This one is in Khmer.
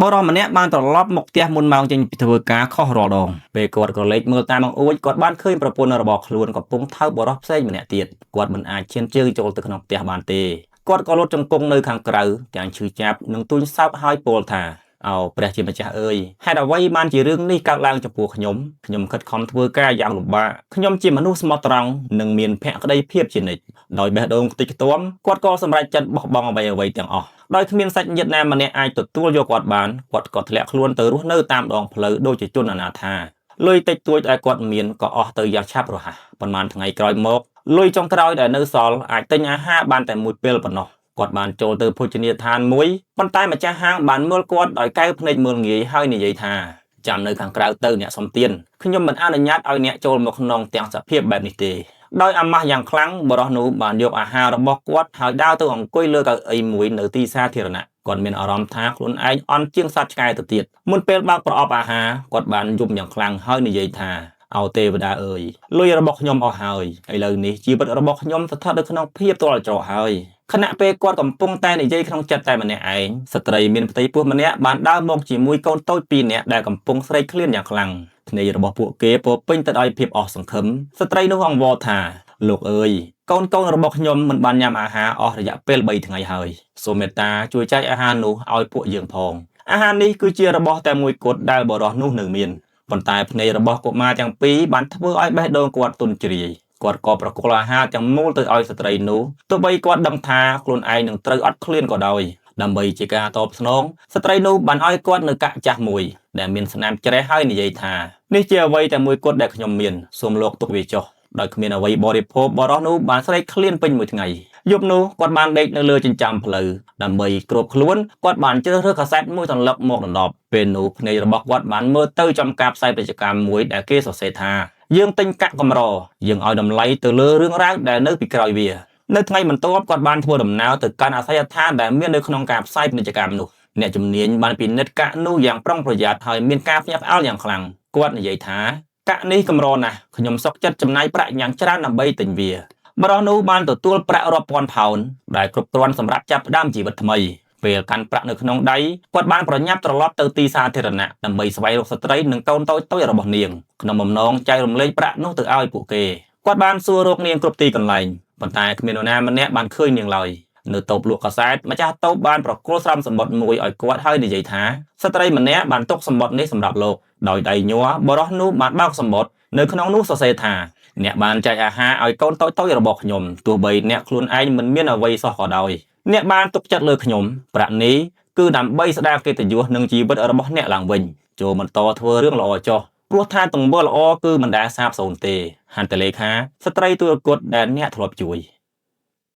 បរិសម្នាក់បានត្រឡប់មកផ្ទះមុនម៉ោងចេញពីធ្វើការខុសរាល់ដងពេលគាត់ក៏លេចមើលតាមបង្អួចគាត់បានឃើញប្រពន្ធរបស់ខ្លួនកំពុងថើបបរិសផ្សេងម្នាក់ទៀតគាត់មិនអាចឈានជើងចូលទៅក្នុងផ្ទះបានទេគាត់ក៏លុតជង្គង់នៅខាងក្រៅទាំងឈឺចាប់និងទូញសោកហើយពោលថាអោព្រះជាម្ចាស់អើយហេតុអ្វីបានជារឿងនេះកើតឡើងចំពោះខ្ញុំខិតខំធ្វើការយ៉ាងលំបាកខ្ញុំជាមនុស្សស្មោះត្រង់និងមានភក្ដីភាពជានិច្ចដោយបេះដូងខ្ទេចខ្ទាំគាត់ក៏សម្រេចចិត្តបោះបង់អ្វីៗទាំងអស់ដោយគ្មានសាច់ញាតិណាម្នាក់អាចទទួលយកគាត់បានគាត់ក៏ធ្លាក់ខ្លួនទៅរស់នៅតាមដងផ្លូវដូចជាជនអនាថាលុយតិចតួចដែលគាត់មានក៏អស់ទៅយ៉ាងឆាប់រហ័សប៉ុន្មានថ្ងៃក្រោយមកលុយចុងក្រោយដែលនៅសល់អាចទិញអាហារបានតែមួយពេលប៉ុណ្ណោះគាត់បានចូលទៅភោជនីយដ្ឋានមួយប៉ុន្តែម្ចាស់ហាងបានមើលគាត់ដោយកែវភ្នែកមើលងាយហើយនិយាយថាចាំនៅខាងក្រៅទៅអ្នកសំទៀនខ្ញុំមិនអនុញ្ញាតឲ្យអ្នកចូលមកក្នុងទាំងសភាពបែបនេះទេដោយអាម៉ាស់យ៉ាងខ្លាំងបរិសនោះបានយកអាហាររបស់គាត់ហើយដើរទៅអង្គុយលើកៅអីមួយនៅទីសាធារណៈគាត់មានអារម្មណ៍ថាខ្លួនឯងអន់ជាងសត្វឆ្កែទៅទៀតមុនពេលបើកប្រអប់អាហារគាត់បានយំយ៉ាងខ្លាំងហើយនិយាយថាអោទេវតាអើយលុយរបស់ខ្ញុំអស់ហើយឥឡូវនេះជីវិតរបស់ខ្ញុំស្ថិតនៅក្នុងភាពទាល់ច្រកហើយខណៈពេលគាត់កំពុងតែនិយាយក្នុងចិត្តតែម្នាក់ឯងស្ត្រីមានផ្ទៃពោះម្នាក់បានដើរមកជាមួយកូនតូច2នាក់ដែលកំពុងស្រែកឃ្លានយ៉ាងខ្លាំងភ្នែករបស់ពួកគេពោពេញទៅដោយភាពអស់សង្ឃឹមស្ត្រីនោះអង្វរថាលោកអើយកូនរបស់ខ្ញុំមិនបានញ៉ាំអាហារអស់រយៈពេល3ថ្ងៃហើយសូមមេត្តាជួយចែកអាហារនោះឲ្យពួកយើងផងអាហារនេះគឺជារបស់តែមួយគត់ដែលបរិសនោះនៅមានប៉ុន្តែភ្នែករបស់កុមារទាំងពីរបានធ្វើឲ្យបេះដូងគាត់ទន់ជ្រាយគាត់ក៏ប្រគល់អាហារទាំងមូលទៅឲ្យស្ត្រីនោះទោះបីគាត់ដឹងថាខ្លួនឯងនឹងត្រូវអត់ឃ្លានក៏ដោយដើម្បីជាការតបស្នងស្ត្រីនោះបានឲ្យគាត់នៅកាក់ចាស់មួយដែលមានស្នាមជ្រេះហើយនិយាយថានេះជាអ្វីតែមួយគត់ដែលខ្ញុំមានសូមលោកទុកវាចុះដោយគ្មានអ្វីបរិភោគបរិសនោះបានស្រែកឃ្លានពេញមួយថ្ងៃយប់នោះគាត់បានដេកនៅលើចិញ្ចើមផ្លូវដើម្បីគ្របខ្លួនគាត់បានជ្រើសរើសកាសែតមួយសន្លឹកមកដណ្ដប់ពេលនោះភ្នែករបស់គាត់បានមើលទៅចំការផ្សាយពាណិជ្ជកម្មមួយដែលគេសរសេរថាយើងទិញកាក់កម្រយើងឲ្យតម្លៃទៅលើរឿងរ៉ាវដែលនៅពីក្រោយវានៅថ្ងៃបន្ទាប់គាត់បានធ្វើដំណើរទៅកាន់អាសយដ្ឋានដែលមាននៅក្នុងការផ្សាយពាណិជ្ជកម្មនោះអ្នកជំនាញបានពិនិត្យកាក់នោះយ៉ាងប្រុងប្រយ័ត្នហើយមានការភ្ញាក់ផ្អើលយ៉ាងខ្លាំងគាត់និយាយថាកាក់នេះកម្រណាស់ខ្ញុំសុខចិត្តចំណាយប្រាក់យ៉ាងច្រើនដើម្បីទិញវាបរិសនោះបានទទួលប្រាក់រាប់ពាន់ផោនដែលគ្រប់គ្រាន់សម្រាប់ចាប់ផ្ដើមជីវិតថ្មីពេលកាន់ប្រាក់នៅក្នុងដៃគាត់បានប្រញាប់ត្រឡប់ទៅទីសាធារណៈដើម្បីស្វែងរកស្ត្រីនិងកូនតូចៗរបស់នាងក្នុងបំណងចែករំលែកប្រាក់នោះទៅឲ្យពួកគេគាត់បានសួររកនាងគ្រប់ទីកន្លែងប៉ុន្តែគ្មាននរណាម្នាក់បានឃើញនាងឡើយនៅតូបលក់កាសែតម្ចាស់តូបបានប្រគល់ស្រោមសម្បត្តិមួយឲ្យគាត់ហើយនិយាយថាស្ត្រីម្នាក់បានទុកសម្បត្តិនេះសម្រាប់លោកដោយដៃញ័របរិសនោះបានបោកសម្បត្តិនៅក្នុងនោះសរសេរថាអ្នកបានចែកអាហារឲ្យកូនតូចៗរបស់ខ្ញុំទោះបីអ្នកខ្លួនឯងមិនមានអ្វីសោះក៏ដោយអ្នកបានទុកចិត្តលើខ្ញុំប្រាក់នេះគឺដើម្បីស្ដារកិត្តិយសនិងជីវិតរបស់អ្នកឡើងវិញចូលបន្តធ្វើរឿងល្អចុះព្រោះថាទង្វើល្អគឺមិនដែលសាបសូន្យទេហត្ថលេខាស្ត្រីទុរគតដែលអ្នកធ្លាប់ជួយ